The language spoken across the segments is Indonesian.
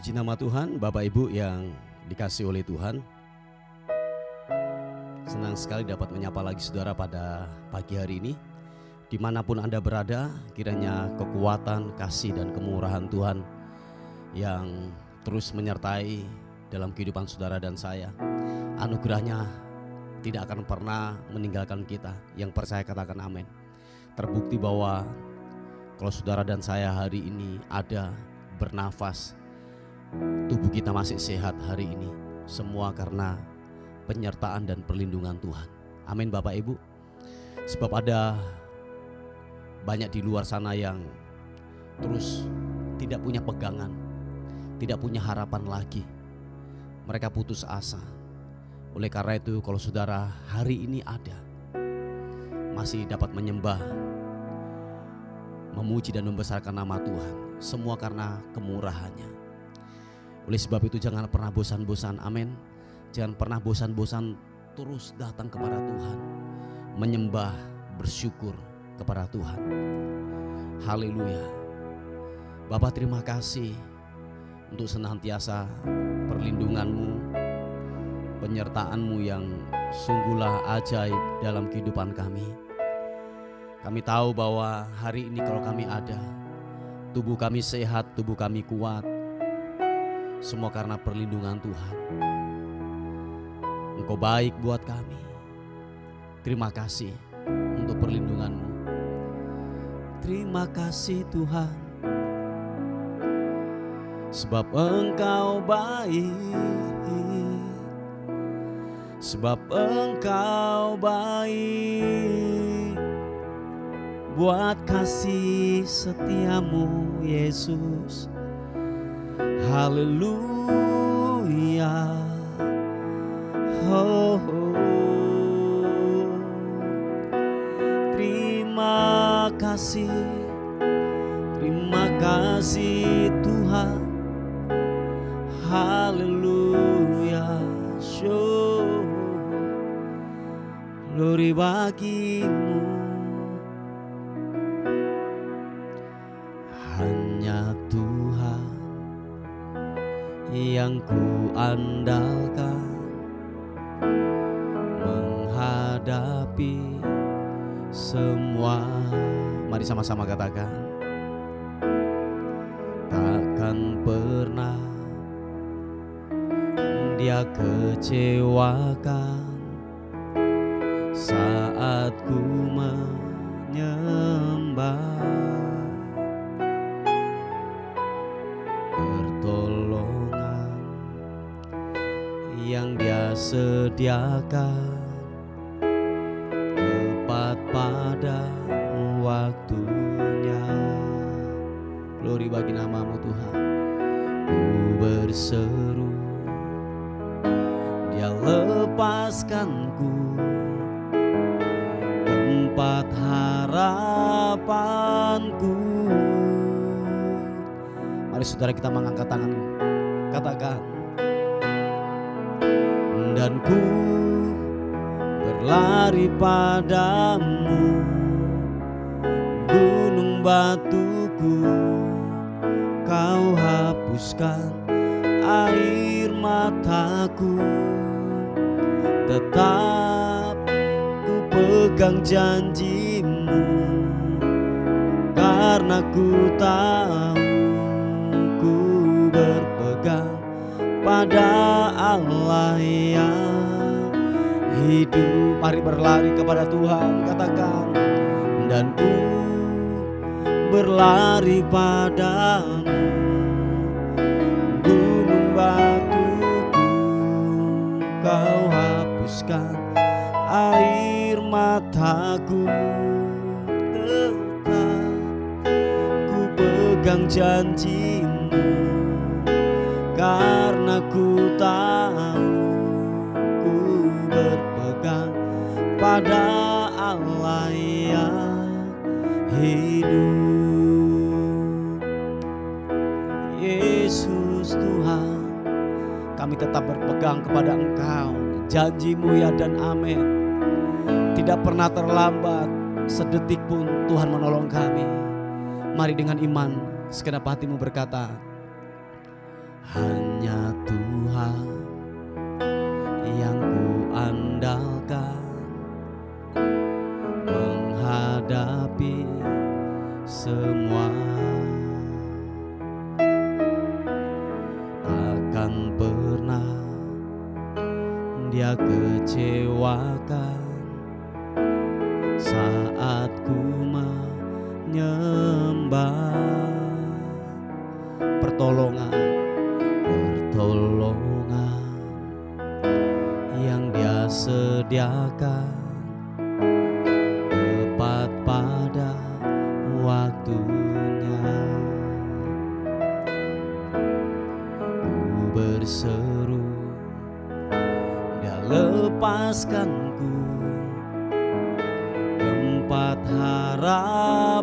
Puji nama Tuhan, Bapak Ibu yang dikasihi oleh Tuhan. Senang sekali dapat menyapa lagi saudara pada pagi hari ini. Dimanapun Anda berada, kiranya kekuatan, kasih dan kemurahan Tuhan yang terus menyertai dalam kehidupan saudara dan saya. Anugerahnya tidak akan pernah meninggalkan kita. Yang percaya katakan amin. Terbukti bahwa kalau saudara dan saya hari ini ada bernafas, tubuh kita masih sehat hari ini, semua karena penyertaan dan perlindungan Tuhan. Amin Bapak Ibu. Sebab ada banyak di luar sana yang terus tidak punya pegangan, tidak punya harapan lagi. Mereka putus asa. Oleh karena itu kalau saudara hari ini ada, masih dapat menyembah, memuji dan membesarkan nama Tuhan, semua karena kemurahannya. Oleh sebab itu jangan pernah bosan-bosan, amin. Jangan pernah bosan-bosan terus datang kepada Tuhan, menyembah, bersyukur kepada Tuhan. Haleluya. Bapa terima kasih untuk senantiasa perlindungan-Mu, penyertaan-Mu yang sungguhlah ajaib dalam kehidupan kami. Kami tahu bahwa hari ini kalau kami ada, tubuh kami sehat, tubuh kami kuat, semua karena perlindungan Tuhan. Engkau baik buat kami. Terima kasih untuk perlindungan-Mu. Terima kasih Tuhan, sebab Engkau baik, sebab Engkau baik, buat kasih setiamu Yesus. Haleluya. Oh, terima kasih Tuhan. Haleluya. Show glory bagimu. Hanya Tuhan yang ku andalkan menghadapi semua. Mari sama-sama katakan, takkan pernah Dia kecewakan saat ku menyembah. Pertolongan yang Dia sediakan tepat pada waktunya. Glory bagi nama-Mu Tuhan. Ku berseru, Dia lepaskanku, tempat harapanku. Mari saudara kita mengangkat tangan, katakan, dan ku berlari padamu, gunung batuku, Kau hapuskan air mataku. Tetap ku pegang janji-Mu, karena ku tahu ku berpegang pada Allah yang hidup. Mari berlari kepada Tuhan, katakan, dan ku berlari padamu, gunung batuku, Kau hapuskan air mataku. Tetap ku pegang janji-Mu, karena ku tahu ku berpegang pada Allah yang hidup. Yesus Tuhan, kami tetap berpegang kepada Engkau, janji-Mu ya dan amin. Tidak pernah terlambat sedetik pun Tuhan menolong kami. Mari dengan iman segenap hatimu berkata, Hanya Tuhan yang ku andalkan menghadapi semua. Takkan pernah Dia kecewakan saat ku menyembah. Pertolongan yang Dia sediakan tepat pada waktunya. Ku berseru, Dia lepaskanku tempat harapanku,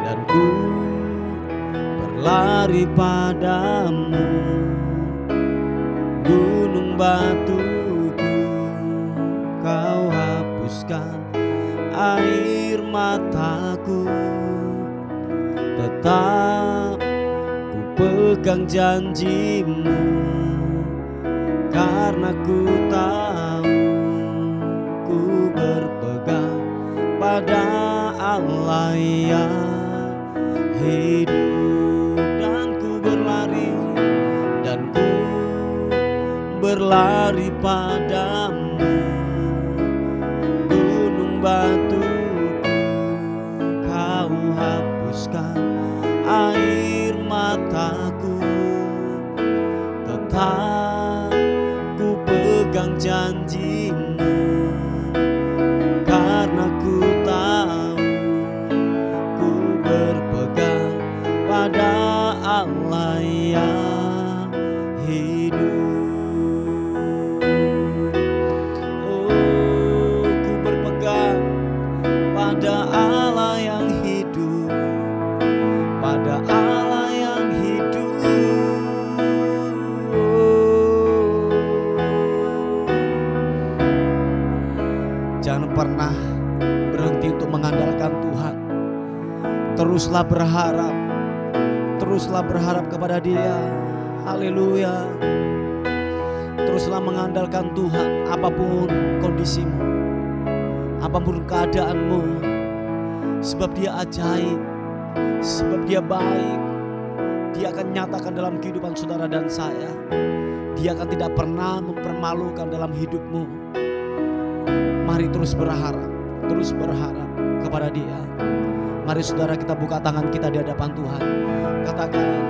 dan ku berlari padamu, gunung batuku. Kau hapuskan air mataku, tetap ku pegang janjimu, karena ku tahu ku berpegang pada Allah yang hidup. Dan ku berlari padamu, gunung batuku. Kau hapuskan air mataku, tetap ku pegang janjimu, karena ku tahu ku berpegang pada Allah yang hidup. Oh, ku berpegang pada Allah yang hidup, pada Allah yang hidup. Jangan pernah berhenti untuk mengandalkan Tuhan. Teruslah berharap kepada Dia. Haleluya. Teruslah mengandalkan Tuhan, apapun kondisimu, apapun keadaanmu, sebab Dia ajaib, sebab Dia baik. Dia akan nyatakan dalam kehidupan saudara dan saya. Dia akan tidak pernah mempermalukan dalam hidupmu. Mari terus berharap kepada Dia. Mari saudara, kita buka tangan kita di hadapan Tuhan. Katakan,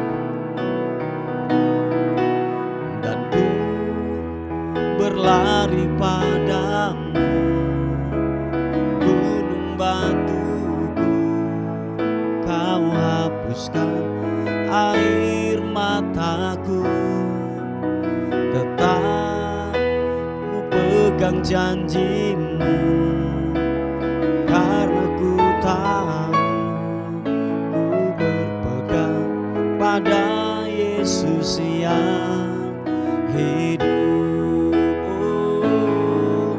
dan ku berlari padamu, gunung batuku. Kau hapuskan air mataku, tetap ku pegang janjimu, karena ku tahu ku berpegang pada Yesus yang hidup. Oh,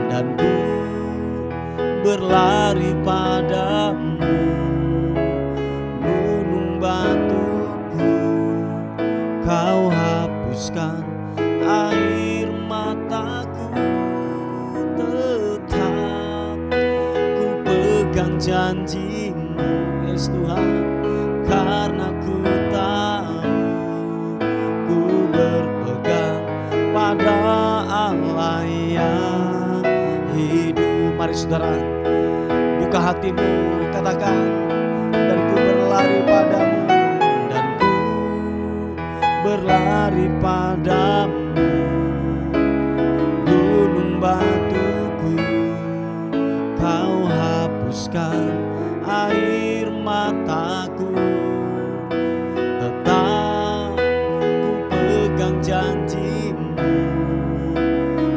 dan ku berlari padamu, gunung batuku. Kau hapuskan air mataku, tetap ku pegang janjimu, Yesus Tuhan, karena ku tahu ku berpegang pada Allah yang hidup. Mari saudara, buka hatimu, katakan, dan ku berlari padamu, dan ku berlari padamu, gunung batuku. Kau hapuskan air mataku, tetap ku pegang janjimu,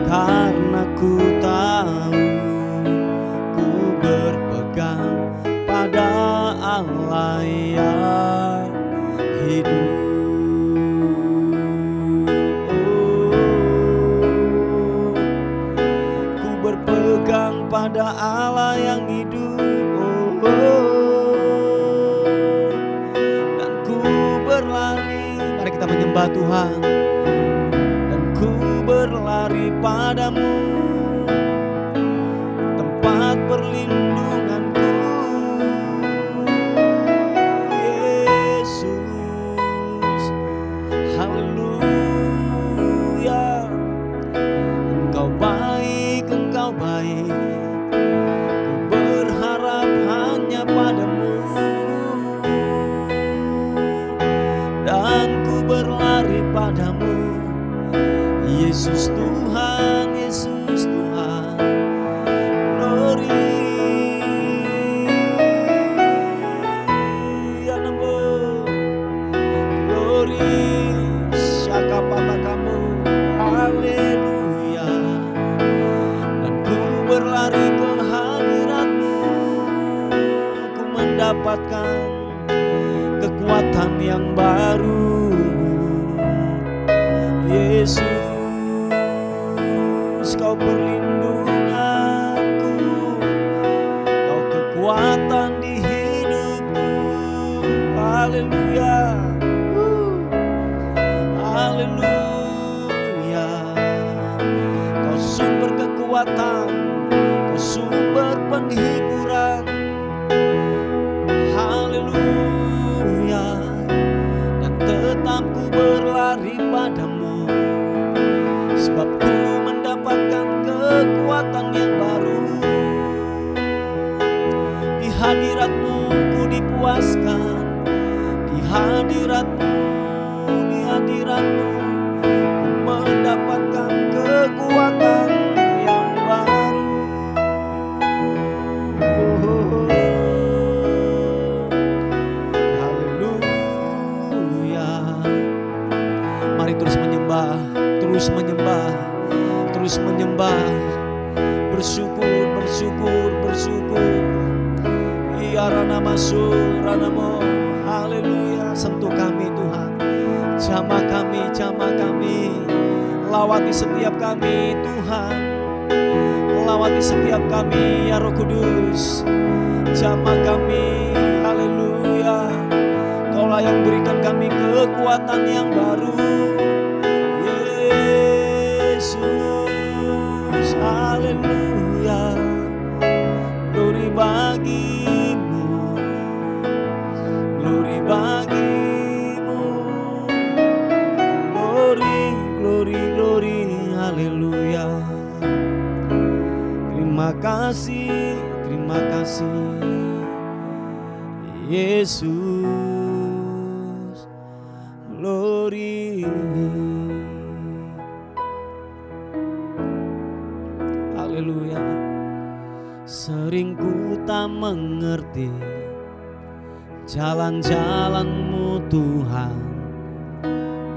karena ku tahu ku berpegang pada Allah yang hidup. Berpegang pada Allah yang hidup. menyembah Tuhan, dan ku berlari padamu, tempat perlindunganku. Yesus, haleluya. Engkau baik, Engkau baik, ku berharap hanya padamu, dan ku berlari padamu. Yesus Tuhan, Yesus Tuhan, glory. Glory, syakapata kamu, haleluya. Dan ku berlari ke hadirat-Mu, ku mendapatkan kekuatan yang baru. Yesus, Kau perlindunganku, Kau kekuatan di hidupku. Haleluya, haleluya. Kau sumber kekuatan, Kau sumber penghiburan. Haleluya. Dan tetap ku berlari padamu, sebab ku mendapatkan kekuatan yang baru. Di hadirat-Mu ku dipuaskan, di hadirat-Mu, di hadirat-Mu ku mendapatkan kekuatan yang baru. Haleluya. Mari terus menyembah, terus menyembah, terus menyembah. Bersyukur, bersyukur, bersyukur. Rana masuk, ranamo. Haleluya. Sentuh kami Tuhan, jamah kami, jamah kami. Lawati setiap kami Tuhan, lawati setiap kami ya Roh Kudus. Jamah kami, haleluya. Kaulah yang berikan kami kekuatan yang baru. Yesus, haleluya. Glory bagimu, glory bagimu. Glory, glory, glory, haleluya. Terima kasih, terima kasih Yesus, glory. Haleluya. Sering ku tak mengerti jalan-jalan-Mu Tuhan,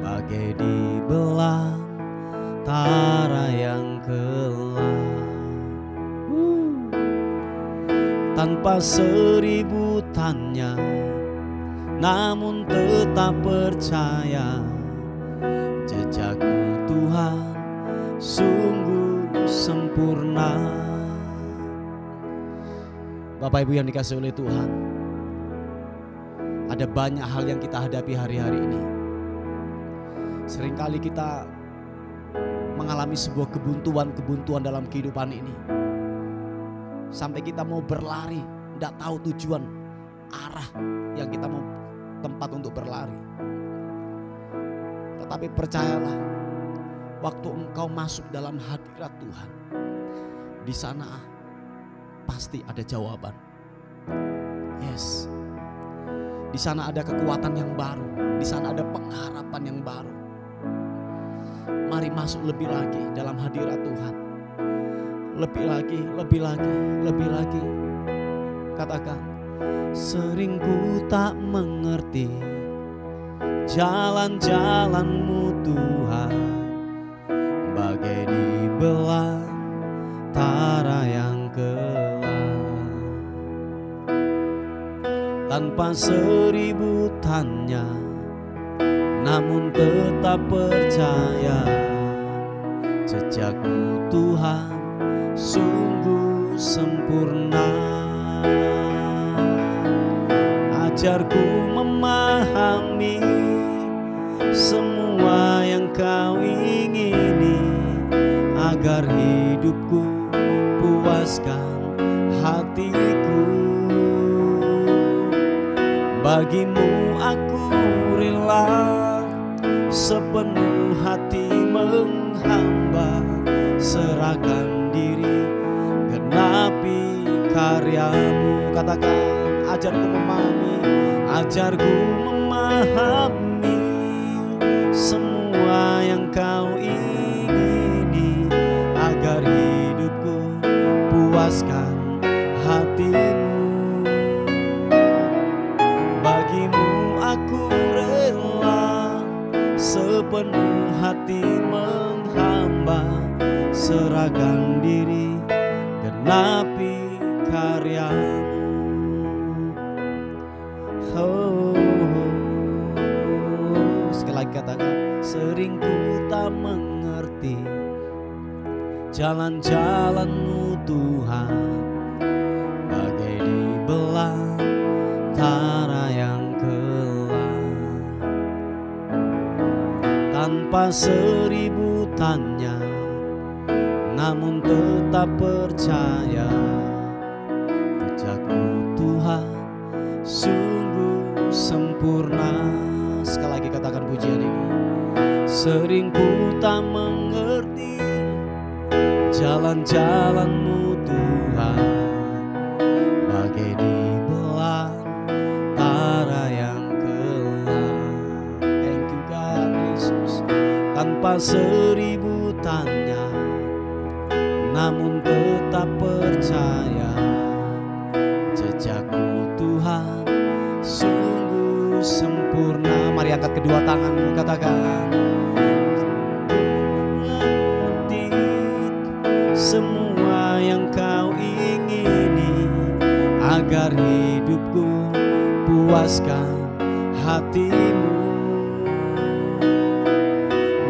bagai di belantara yang gelap. Tanpa seribu tanya, namun tetap percaya, jejak-Mu Tuhan sungguh sempurna. Bapak Ibu yang dikasihi oleh Tuhan, ada banyak hal yang kita hadapi hari-hari ini. Seringkali kita mengalami sebuah kebuntuan-kebuntuan dalam kehidupan ini, sampai kita mau berlari, tidak tahu tujuan arah yang kita mau tempat untuk berlari. Tetapi percayalah, waktu engkau masuk dalam hadirat Tuhan, di sana pasti ada jawaban. Yes. Di sana ada kekuatan yang baru, di sana ada pengharapan yang baru. Mari masuk lebih lagi dalam hadirat Tuhan. Lebih lagi, lebih lagi, lebih lagi. Katakan, sering ku tak mengerti jalan-jalan-Mu Tuhan, bagai di belantara yang gelap. Tanpa seribu tanya, namun tetap percaya, jejak-Mu Tuhan sungguh sempurna. Ajarku memahami semua hatiku. Bagimu aku rela sepenuh hati menghamba, serahkan diri, genapi karyamu. Katakan, ajarku memahami, ajarku memahami semua yang kau ingini, agar hidupku puaskan hatimu. Bagimu aku rela sepenuh hati menghamba, serahkan diri, genapi karyamu. Sekali lagi katakan, sering ku tak mengerti jalan-jalan-Mu Tuhan, bagai di belantara yang gelap. Tanpa seribu tanya, namun tetap percaya, kerja-Mu Tuhan sungguh sempurna. Sekali lagi katakan pujian ini. Sering ku tak mengerti jalan-jalan-Mu Tuhan, bagai di belantara yang gelap. Thank you God Yesus. Tanpa seribu tanya, namun tetap percaya, jejak-Mu Tuhan sungguh sempurna. Mari angkat kedua tanganmu, katakan, mengerti semua yang kau ingini, agar hidupku puaskan hatimu.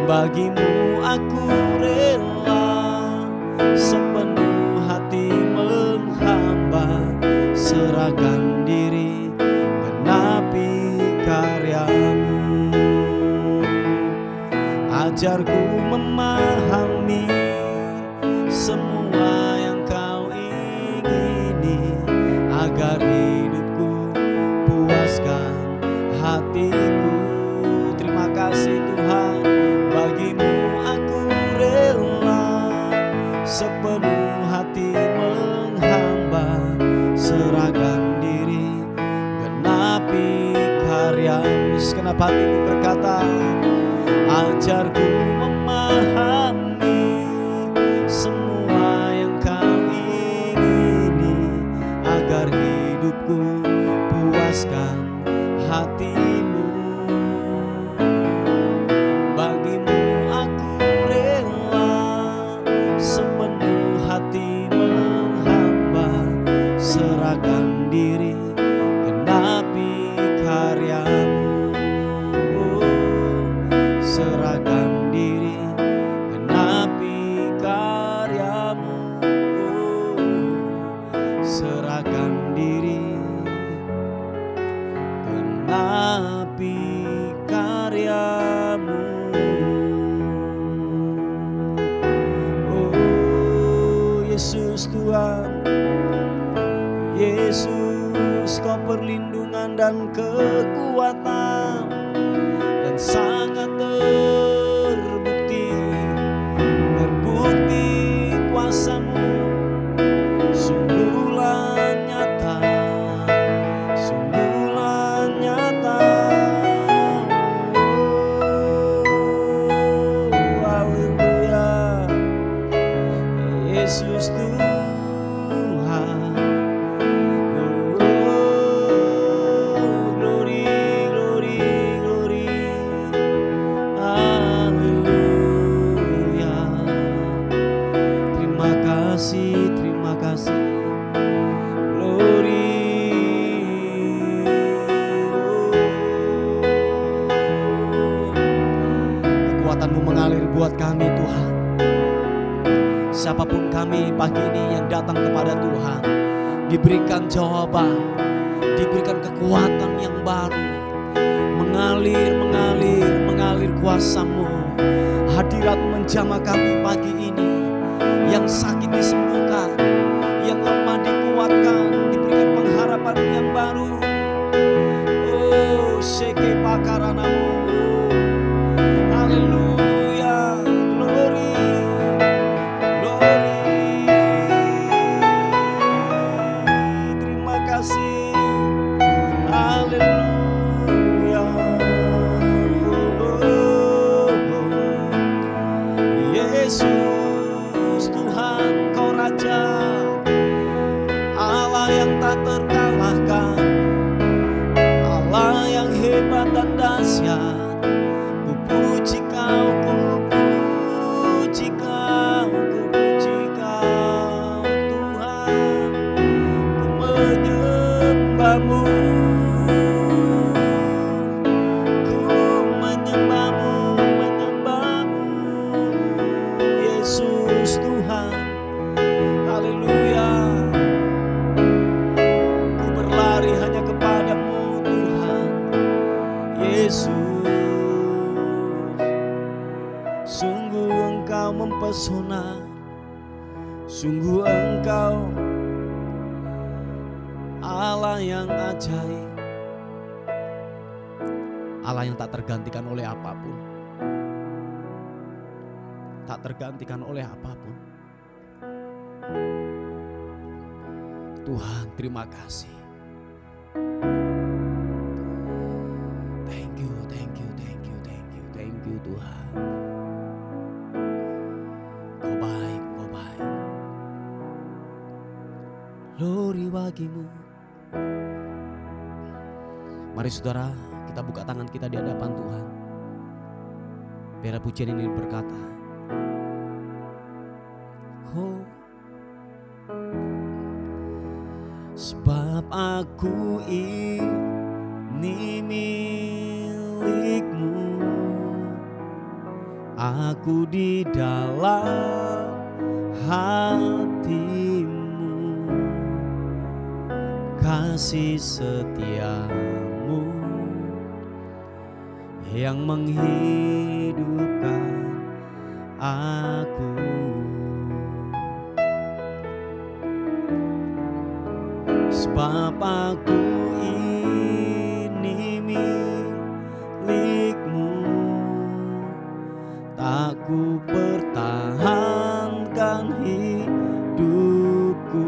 Bagimu aku rela sepenuh hati menghamba, serahkan diri, genapi karyamu. Ajarku memahami semua yang kau ingini, agar hidupku puaskan hatiku. Terima kasih Tuhan. Bagimu aku rela sepenuh hati menghamba, serahkan diri, genapi karyamu. Segenap hatiku berkata, ajarku memahami semua yang kau ingini, agar hidupku puaskan hatimu. Bagimu aku rela sepenuh hati menghamba, serahkan diri, genapi karyamu. Serahkan diri, genapi karyamu. Serahkan diri, genapi karyamu. Oh Yesus Tuhan, Yesus Kau perlindungan dan kekuatan, dan sangat terbukti kuasa-Mu sungguhlah nyata, sungguhlah nyata. Oh, haleluya, Yesus Tuhan. Terima kasih, glory. Kekuatan-Mu mengalir buat kami Tuhan. Siapapun kami pagi ini yang datang kepada Tuhan, diberikan jawaban, diberikan kekuatan yang baru, mengalir kuasa-Mu. Hadirat menjamah kami pagi ini. Yang sakit disembuhkan, yang lemah yang tak terkalahkan, Allah yang hebat dan dahsyat. Ku puji Kau, ku puji Kau, ku puji Kau Tuhan. Ku menyembah-Mu, ku menyembah-Mu, menyembah-Mu Yesus Tuhan. Haleluya. Ku berlari hanya kepada-Mu Tuhan Yesus. Sungguh Engkau mempesona, sungguh Engkau Allah yang ajaib, Allah yang tak tergantikan oleh apapun, tak tergantikan oleh apapun. Tuhan, terima kasih. Thank you, thank you, thank you, thank you, thank you Tuhan. Kau baik, Kau baik. Glory bagimu. Mari saudara, kita buka tangan kita di hadapan Tuhan. Biar pujian ini berkata, oh, sebab aku ini milik-Mu, aku di dalam hati-Mu, kasih setia-Mu yang menghidupkan aku. Sebab aku ini milik-Mu, tak ku pertahankan hidupku,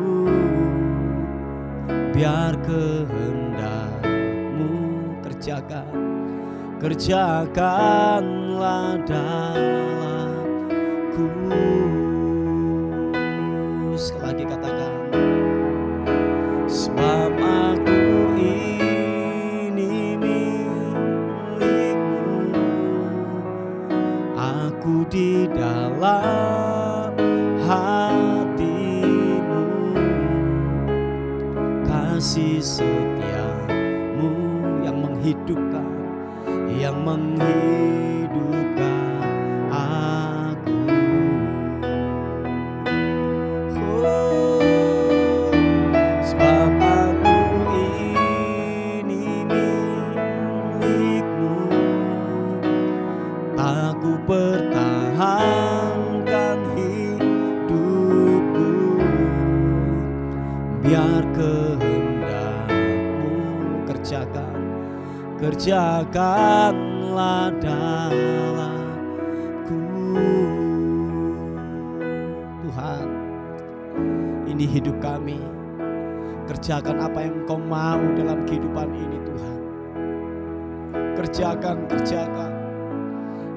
biar kehendak-Mu kerjakanlah dalamku. Sekali lagi katakan, sebab aku ini milik-Mu, aku di dalam hati-Mu, kasih setia-Mu yang menghidupkan aku. Oh, sebab aku ini milik-Mu, tak ku pertahankan hidupku, biar kehendak-Mu kerjakanlah dalamku. Tuhan, ini hidup kami, kerjakan apa yang Engkau mau dalam kehidupan ini Tuhan. Kerjakan.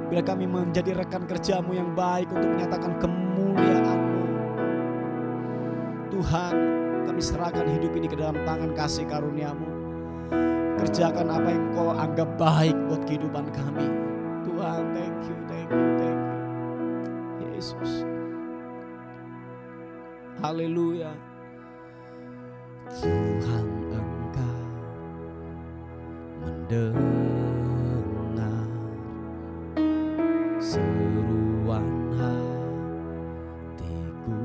Bila kami menjadi rekan kerja-Mu yang baik untuk menyatakan kemuliaan-Mu. Tuhan, kami serahkan hidup ini ke dalam tangan kasih karunia-Mu. Kerjakan apa yang Kau anggap baik buat kehidupan kami. Tuhan, thank you. Yesus. Haleluya. Tuhan, Engkau mendengar seruan hatiku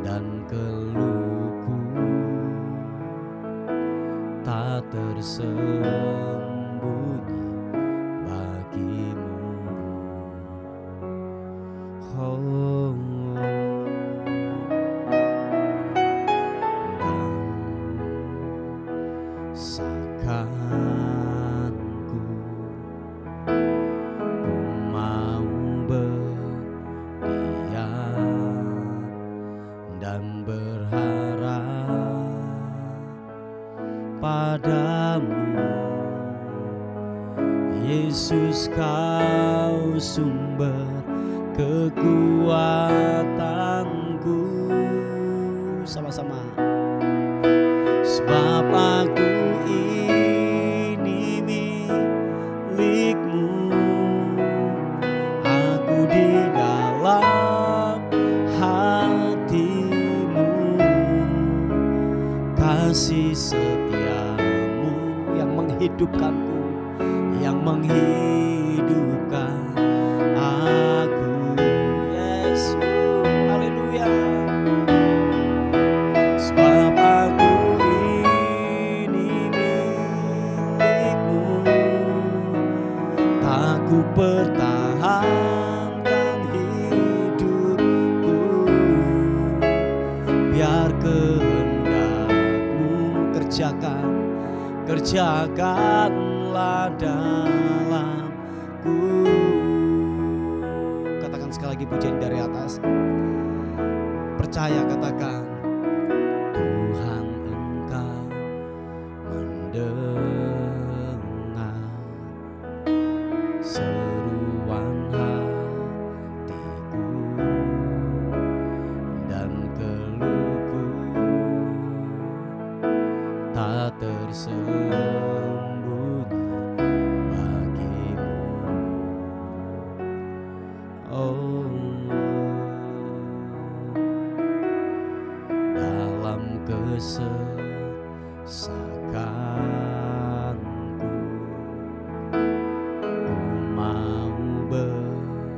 dan keluhku, tak tersembunyi bagi-Mu. Oh, dan sakanku, ku mau berdiam dan berharap padamu. Yesus, Kau sumber kekuatanku. Sama sama-sama. Sebab aku ini milik-Mu, aku di dalam hati-Mu, kasih setia-Mu yang menghidupkanku, yang menghidupkan aku. Yesus, haleluya. Sebab aku ini milik-Mu, tak ku pertahankan hidupku, biar kehendak-Mu kerjakanlah dalamku. Katakan sekali lagi pujian dari atas. Percaya, katakan, Tuhan Engkau mendengar seruan hatiku dan keluhku, tak tersembunyi bagimu. Oh, dalam kesesakanku, ku mau berdiam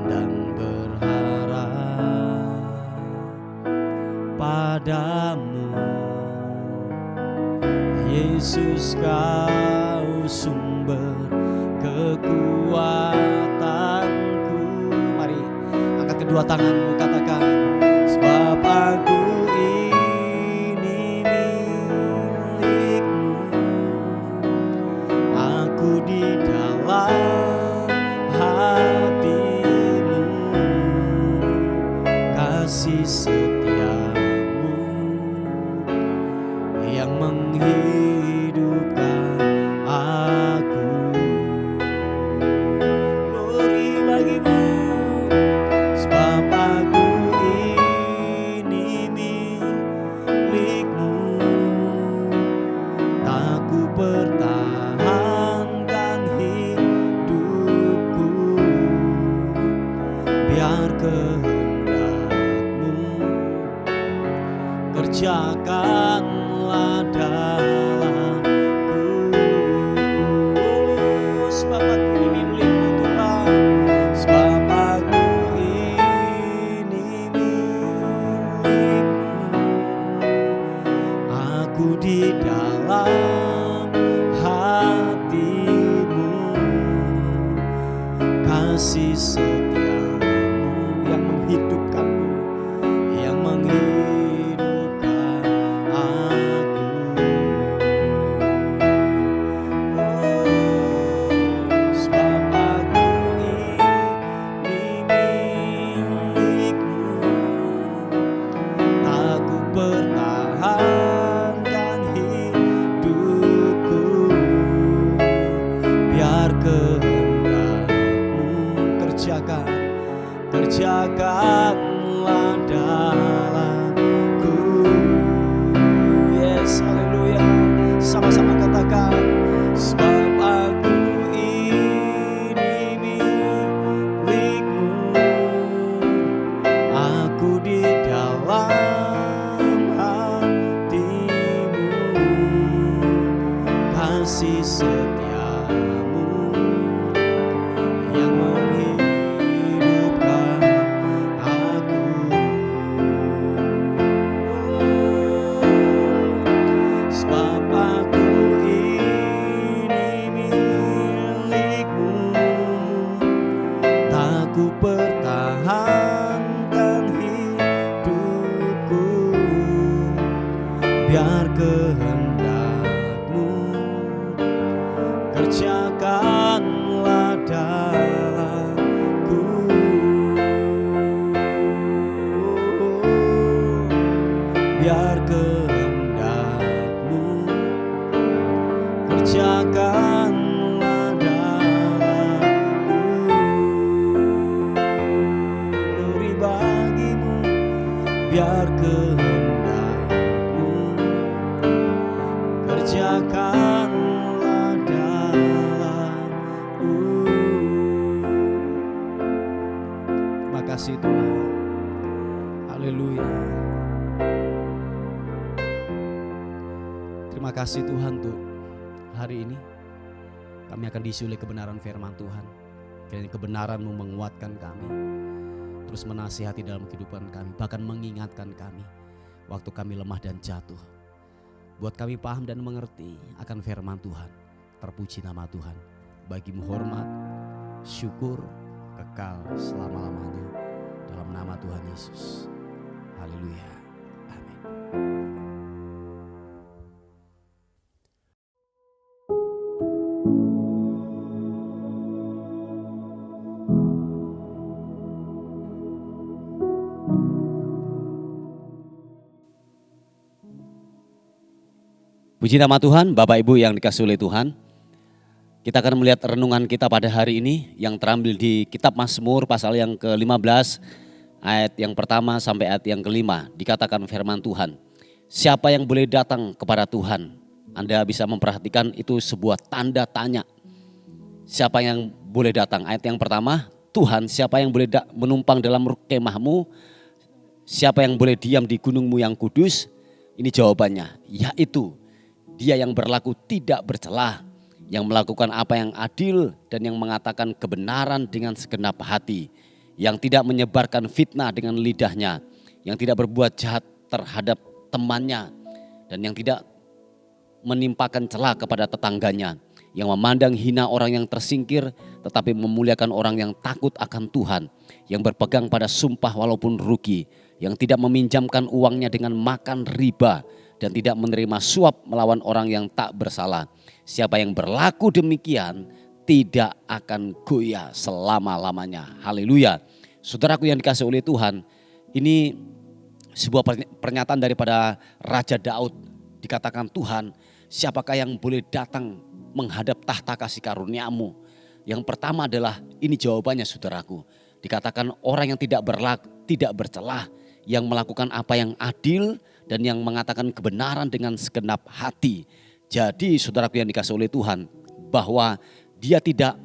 dan berharap padamu. Yesus, Kau sumber kekuatanku. Mari angkat kedua tanganmu, katakan, sebab aku ini milik-Mu, aku di dalam hati-Mu, kasih setia-Mu yang menghidupkan aku. Glory bagi-Mu, sebab aku ini milik-Mu, tak ku pertahankan hidupku, biar kehendak-Mu kerjakanlah dalamku. Oh, sebab aku ini milik-Mu Tuhan, sebab aku ini milik-Mu, aku di dalam hati-Mu, kasih setia-Mu yang menghidupkanku, yang menghidupkan aku. Oh, sebab aku ini milik-Mu, tak ku pertahankan hidupku, biar kehendak-Mu kerjakanlah dalamku. Yes, haleluya. Sama-sama katakan, sebab aku ini milik-Mu, aku di dalam hati-Mu, kasih setia-Mu yang menghidupkan aku. Sebab aku ini milik-Mu, tak ku pertahankan hidupku, biar kehendak-Mu kerjakanlah dalamku. Terima kasih Tuhan. Haleluya. Terima kasih Tuhan untuk hari ini. Kami akan diisi oleh kebenaran firman Tuhan. Kiranya kebenaran-Mu menguatkan kami, terus menasihati dalam kehidupan kami, bahkan mengingatkan kami waktu kami lemah dan jatuh. Buat kami paham dan mengerti akan firman Tuhan. Terpuji nama Tuhan. Bagi-Mu hormat, syukur, kekal selama-lamanya. Dalam nama Tuhan Yesus. Haleluya. Amin. Puji nama Tuhan, Bapak Ibu yang dikasihi oleh Tuhan. Kita akan melihat renungan kita pada hari ini yang terambil di kitab Mazmur pasal yang ke-15 ayat yang pertama sampai ayat yang kelima. Dikatakan firman Tuhan, siapa yang boleh datang kepada Tuhan? Anda bisa memperhatikan itu sebuah tanda tanya. Siapa yang boleh datang? Ayat yang pertama, Tuhan siapa yang boleh menumpang dalam kemah-Mu? Siapa yang boleh diam di gunung-Mu yang kudus? Ini jawabannya, yaitu Dia yang berlaku tidak bercelah, yang melakukan apa yang adil dan yang mengatakan kebenaran dengan segenap hati, yang tidak menyebarkan fitnah dengan lidahnya, yang tidak berbuat jahat terhadap temannya, dan yang tidak menimpakan celah kepada tetangganya, yang memandang hina orang yang tersingkir tetapi memuliakan orang yang takut akan Tuhan, yang berpegang pada sumpah walaupun rugi, yang tidak meminjamkan uangnya dengan makan riba, dan tidak menerima suap melawan orang yang tak bersalah. Siapa yang berlaku demikian tidak akan goyah selama-lamanya. Haleluya. Saudaraku yang dikasihi oleh Tuhan, ini sebuah pernyataan daripada Raja Daud. Dikatakan Tuhan, siapakah yang boleh datang menghadap tahta kasih karunia-Mu? Yang pertama adalah, ini jawabannya saudaraku. Dikatakan orang yang tidak bercelah, yang melakukan apa yang adil dan yang mengatakan kebenaran dengan segenap hati. Jadi saudaraku yang dikasihi oleh Tuhan, bahwa dia tidak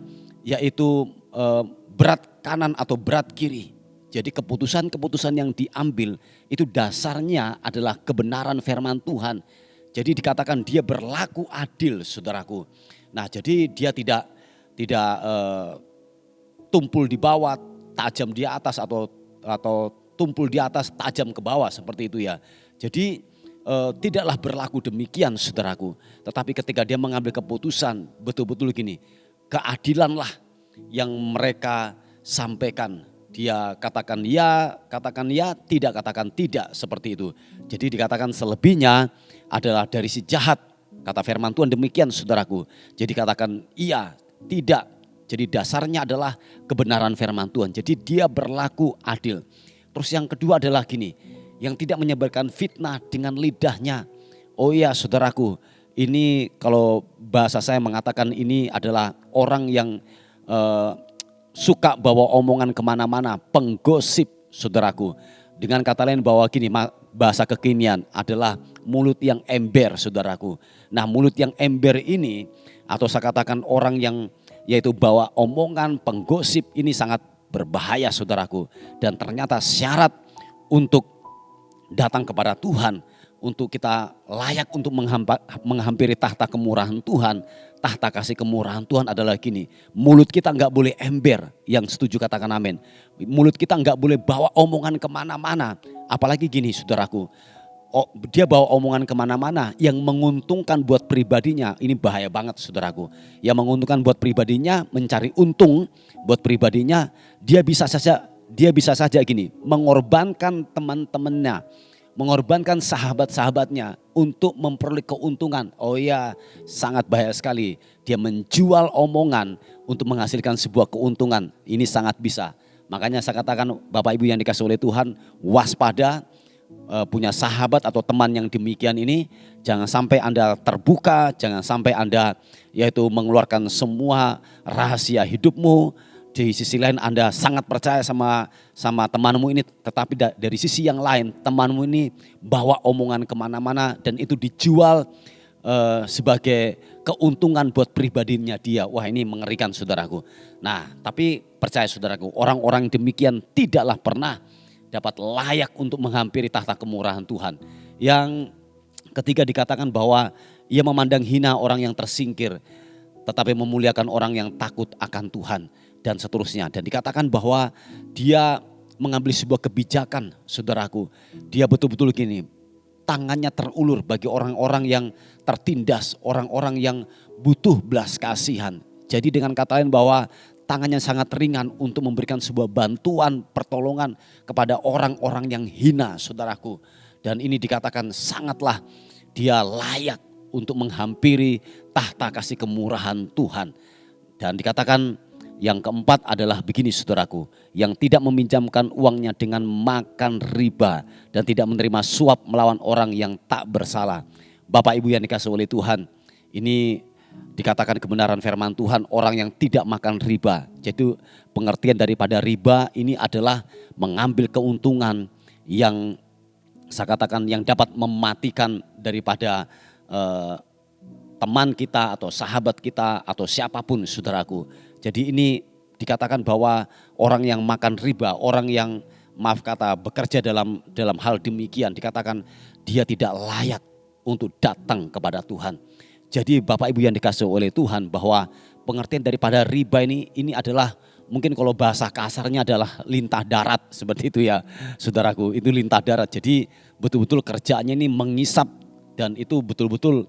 yaitu berat kanan atau berat kiri. Jadi keputusan-keputusan yang diambil itu dasarnya adalah kebenaran firman Tuhan. Jadi dikatakan dia berlaku adil saudaraku. Nah jadi dia tidak tumpul di bawah, tajam di atas atau tumpul di atas, tajam ke bawah seperti itu ya. Jadi tidaklah berlaku demikian saudaraku. Tetapi ketika dia mengambil keputusan betul-betul gini, keadilanlah yang mereka sampaikan. Dia katakan ya, tidak katakan tidak seperti itu. Jadi dikatakan selebihnya adalah dari si jahat. Kata firman Tuhan demikian saudaraku. Jadi katakan iya, tidak. Jadi dasarnya adalah kebenaran firman Tuhan. Jadi dia berlaku adil. Terus yang kedua adalah gini, yang tidak menyebarkan fitnah dengan lidahnya. Oh iya saudaraku, ini kalau bahasa saya mengatakan ini adalah orang yang suka bawa omongan kemana-mana, penggosip saudaraku. Dengan kata lain bahwa gini, bahasa kekinian adalah mulut yang ember saudaraku. Nah mulut yang ember ini atau saya katakan orang yang yaitu bawa omongan penggosip ini sangat berbahaya saudaraku. Dan ternyata syarat untuk datang kepada Tuhan, untuk kita layak untuk menghampiri tahta kemurahan Tuhan, tahta kasih kemurahan Tuhan adalah gini, mulut kita enggak boleh ember. Yang setuju katakan amin. Mulut kita enggak boleh bawa omongan kemana-mana. Apalagi gini saudaraku, dia bawa omongan kemana-mana yang menguntungkan buat pribadinya. Ini bahaya banget saudaraku. Yang menguntungkan buat pribadinya, mencari untung buat pribadinya, dia bisa saja gini, mengorbankan teman-temannya, mengorbankan sahabat-sahabatnya untuk memperoleh keuntungan. Oh ya, sangat bahaya sekali. Dia menjual omongan untuk menghasilkan sebuah keuntungan. Ini sangat bisa. Makanya saya katakan Bapak Ibu yang dikasihi oleh Tuhan, waspada. Punya sahabat atau teman yang demikian ini, jangan sampai Anda terbuka, jangan sampai Anda yaitu mengeluarkan semua rahasia hidupmu di sisi lain Anda sangat percaya sama temanmu ini, tetapi dari sisi yang lain temanmu ini bawa omongan kemana-mana dan itu dijual sebagai keuntungan buat pribadinya dia. Wah, ini mengerikan saudaraku. Nah, tapi percaya saudaraku, orang-orang demikian tidaklah pernah dapat layak untuk menghampiri tahta kemurahan Tuhan. Yang ketiga dikatakan bahwa ia memandang hina orang yang tersingkir, tetapi memuliakan orang yang takut akan Tuhan, dan seterusnya. Dan dikatakan bahwa dia mengambil sebuah kebijakan saudaraku. Dia betul-betul gini, tangannya terulur bagi orang-orang yang tertindas, orang-orang yang butuh belas kasihan. Jadi dengan kata lain bahwa tangannya sangat ringan untuk memberikan sebuah bantuan, pertolongan kepada orang-orang yang hina saudaraku. Dan ini dikatakan sangatlah dia layak untuk menghampiri tahta kasih kemurahan Tuhan. Dan dikatakan yang keempat adalah begini saudaraku, yang tidak meminjamkan uangnya dengan makan riba dan tidak menerima suap melawan orang yang tak bersalah. Bapak Ibu yang dikasihi oleh Tuhan, ini dikatakan kebenaran firman Tuhan, orang yang tidak makan riba. Jadi pengertian daripada riba ini adalah mengambil keuntungan yang saya katakan yang dapat mematikan daripada teman kita atau sahabat kita atau siapapun saudaraku. Jadi ini dikatakan bahwa orang yang makan riba, orang yang bekerja dalam hal demikian, dikatakan dia tidak layak untuk datang kepada Tuhan. Jadi Bapak Ibu yang dikasihi oleh Tuhan, bahwa pengertian daripada riba ini adalah mungkin kalau bahasa kasarnya adalah lintah darat, seperti itu ya saudaraku, itu lintah darat. Jadi betul-betul kerjaannya ini mengisap dan itu betul-betul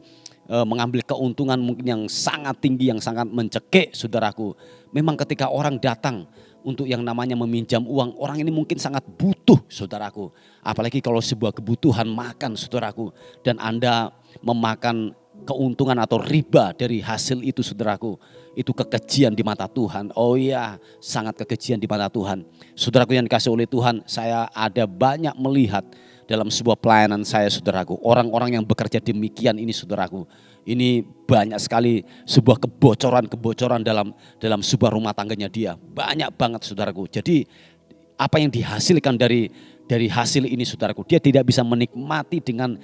mengambil keuntungan mungkin yang sangat tinggi, yang sangat mencekik saudaraku. Memang ketika orang datang untuk yang namanya meminjam uang, orang ini mungkin sangat butuh saudaraku. Apalagi kalau sebuah kebutuhan makan saudaraku, dan Anda memakan keuntungan atau riba dari hasil itu saudaraku, itu kekejian di mata Tuhan. Oh iya, sangat kekejian di mata Tuhan. Saudaraku yang dikasihi oleh Tuhan, saya ada banyak melihat dalam sebuah pelayanan saya saudaraku, orang-orang yang bekerja demikian ini saudaraku. Ini banyak sekali sebuah kebocoran dalam sebuah rumah tangganya dia. Banyak banget saudaraku. Jadi apa yang dihasilkan dari hasil ini saudaraku, dia tidak bisa menikmati dengan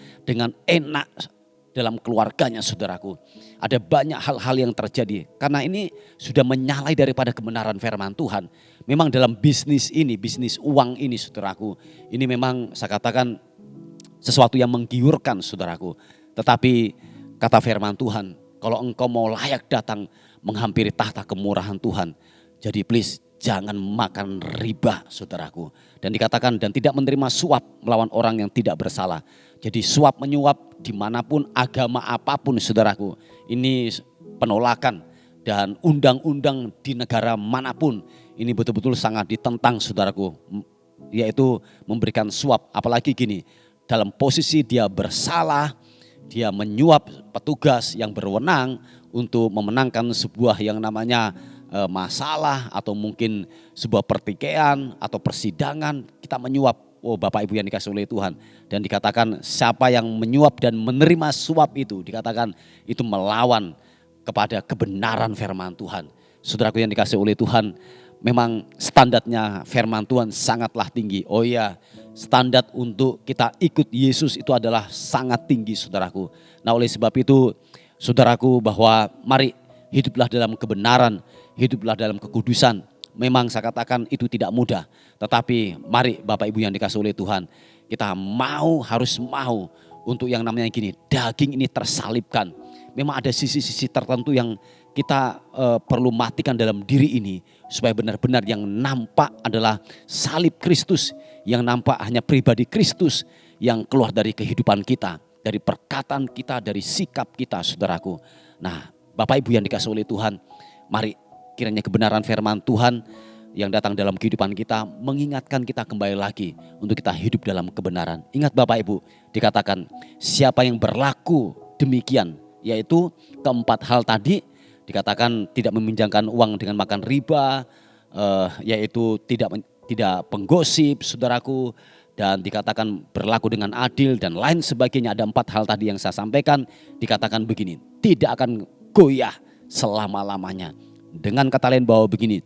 enak dalam keluarganya saudaraku. Ada banyak hal-hal yang terjadi karena ini sudah menyalahi daripada kebenaran firman Tuhan. Memang dalam bisnis uang ini saudaraku, ini memang saya katakan sesuatu yang menggiurkan saudaraku. Tetapi kata firman Tuhan, kalau engkau mau layak datang menghampiri tahta kemurahan Tuhan, jadi please jangan makan riba saudaraku. Dan dikatakan dan tidak menerima suap melawan orang yang tidak bersalah. Jadi suap menyuap dimanapun, agama apapun saudaraku, ini penolakan. Dan undang-undang di negara manapun ini betul-betul sangat ditentang saudaraku, yaitu memberikan suap. Apalagi gini, dalam posisi dia bersalah, dia menyuap petugas yang berwenang untuk memenangkan sebuah yang namanya masalah atau mungkin sebuah pertikaian atau persidangan, kita menyuap. Oh Bapak Ibu yang dikasihi oleh Tuhan, dan dikatakan siapa yang menyuap dan menerima suap itu, dikatakan itu melawan kepada kebenaran firman Tuhan. Saudaraku yang dikasihi oleh Tuhan, memang standarnya firman Tuhan sangatlah tinggi. Oh iya, standar untuk kita ikut Yesus itu adalah sangat tinggi saudaraku. Nah oleh sebab itu saudaraku, bahwa mari hiduplah dalam kebenaran, hiduplah dalam kekudusan. Memang saya katakan itu tidak mudah, tetapi mari Bapak Ibu yang dikasihi oleh Tuhan, kita harus mau untuk yang namanya gini, daging ini tersalibkan. Memang ada sisi-sisi tertentu yang kita perlu matikan dalam diri ini, supaya benar-benar yang nampak adalah salib Kristus, yang nampak hanya pribadi Kristus yang keluar dari kehidupan kita, dari perkataan kita, dari sikap kita saudaraku. Nah Bapak Ibu yang dikasihi oleh Tuhan, mari kiranya kebenaran firman Tuhan yang datang dalam kehidupan kita mengingatkan kita kembali lagi untuk kita hidup dalam kebenaran. Ingat Bapak Ibu, dikatakan siapa yang berlaku demikian, yaitu keempat hal tadi, dikatakan tidak meminjamkan uang dengan makan riba, yaitu tidak penggosip saudaraku, dan dikatakan berlaku dengan adil dan lain sebagainya. Ada 4 hal tadi yang saya sampaikan, dikatakan begini, tidak akan goyah selama-lamanya. Dengan kata lain bahwa begini,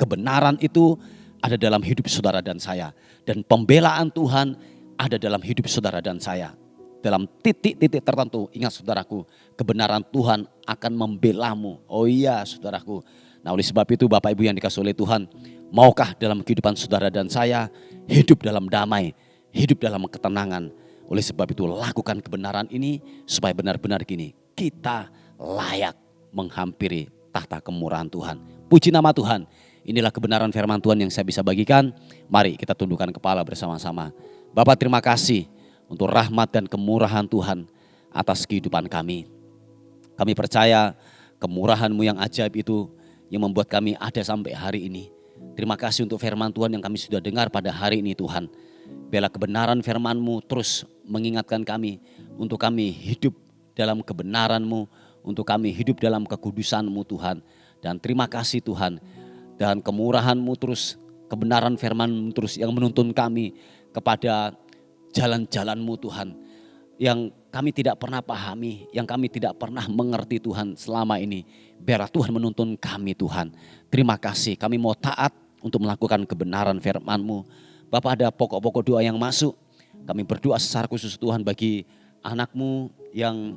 kebenaran itu ada dalam hidup saudara dan saya. Dan pembelaan Tuhan ada dalam hidup saudara dan saya. Dalam titik-titik tertentu, ingat saudaraku, kebenaran Tuhan akan membelamu. Oh iya saudaraku. Nah oleh sebab itu Bapak Ibu yang dikasihi oleh Tuhan, maukah dalam kehidupan saudara dan saya hidup dalam damai, hidup dalam ketenangan. Oleh sebab itu lakukan kebenaran ini supaya benar-benar gini, kita layak menghampiri tahta kemurahan Tuhan. Puji nama Tuhan. Inilah kebenaran firman Tuhan yang saya bisa bagikan. Mari kita tundukkan kepala bersama-sama. Bapak terima kasih untuk rahmat dan kemurahan Tuhan atas kehidupan kami. Kami percaya kemurahan-Mu yang ajaib itu yang membuat kami ada sampai hari ini. Terima kasih untuk firman Tuhan yang kami sudah dengar pada hari ini Tuhan. Biarlah kebenaran firman-Mu terus mengingatkan kami untuk kami hidup dalam kebenaran-Mu, untuk kami hidup dalam kekudusan-Mu Tuhan. Dan terima kasih Tuhan, dan kemurahan-Mu terus, kebenaran firman-Mu terus yang menuntun kami kepada jalan-jalan-Mu Tuhan, yang kami tidak pernah pahami, yang kami tidak pernah mengerti Tuhan selama ini. Biarlah Tuhan menuntun kami Tuhan. Terima kasih, kami mau taat untuk melakukan kebenaran firman-Mu. Bapak ada pokok-pokok doa yang masuk, kami berdoa secara khusus Tuhan bagi anak-Mu yang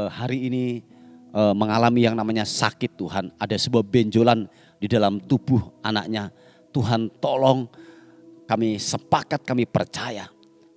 hari ini mengalami yang namanya sakit Tuhan. Ada sebuah benjolan di dalam tubuh anaknya. Tuhan tolong, kami sepakat, kami percaya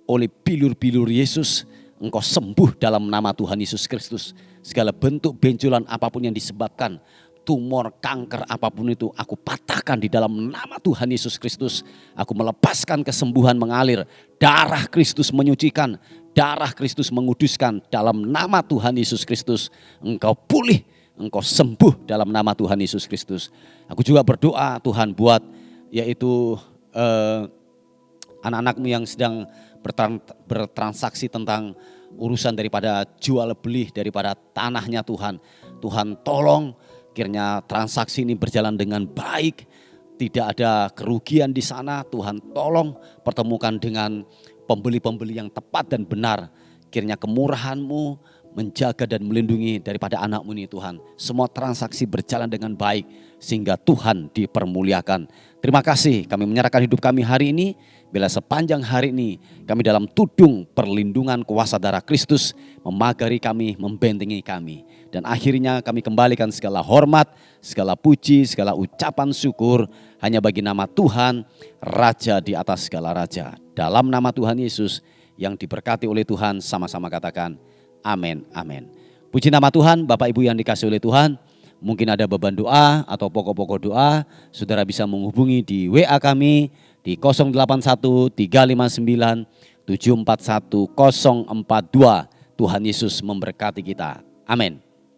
oleh bilur-bilur Yesus Engkau sembuh dalam nama Tuhan Yesus Kristus. Segala bentuk benjolan apapun yang disebabkan, tumor, kanker apapun itu, aku patahkan di dalam nama Tuhan Yesus Kristus. Aku melepaskan kesembuhan mengalir. Darah Kristus menyucikan, darah Kristus menguduskan dalam nama Tuhan Yesus Kristus. Engkau pulih, engkau sembuh dalam nama Tuhan Yesus Kristus. Aku juga berdoa Tuhan buat yaitu anak-anak-Mu yang sedang bertransaksi tentang urusan daripada jual beli daripada tanahnya Tuhan. Tuhan tolong kiranya transaksi ini berjalan dengan baik, tidak ada kerugian di sana. Tuhan tolong pertemukan dengan pembeli-pembeli yang tepat dan benar. Kiranya kemurahan-Mu menjaga dan melindungi daripada anak-Mu ini Tuhan. Semua transaksi berjalan dengan baik sehingga Tuhan dipermuliakan. Terima kasih, kami menyerahkan hidup kami hari ini. Bila sepanjang hari ini kami dalam tudung perlindungan kuasa darah Kristus memagari kami, membentengi kami. Dan akhirnya kami kembalikan segala hormat, segala puji, segala ucapan syukur hanya bagi nama Tuhan, Raja di atas segala raja. Dalam nama Tuhan Yesus yang diberkati oleh Tuhan, sama-sama katakan amin, amin. Puji nama Tuhan, Bapak Ibu yang dikasihi oleh Tuhan. Mungkin ada beban doa atau pokok-pokok doa, saudara bisa menghubungi di WA kami di 081 359 741 042. Tuhan Yesus memberkati kita. Amin.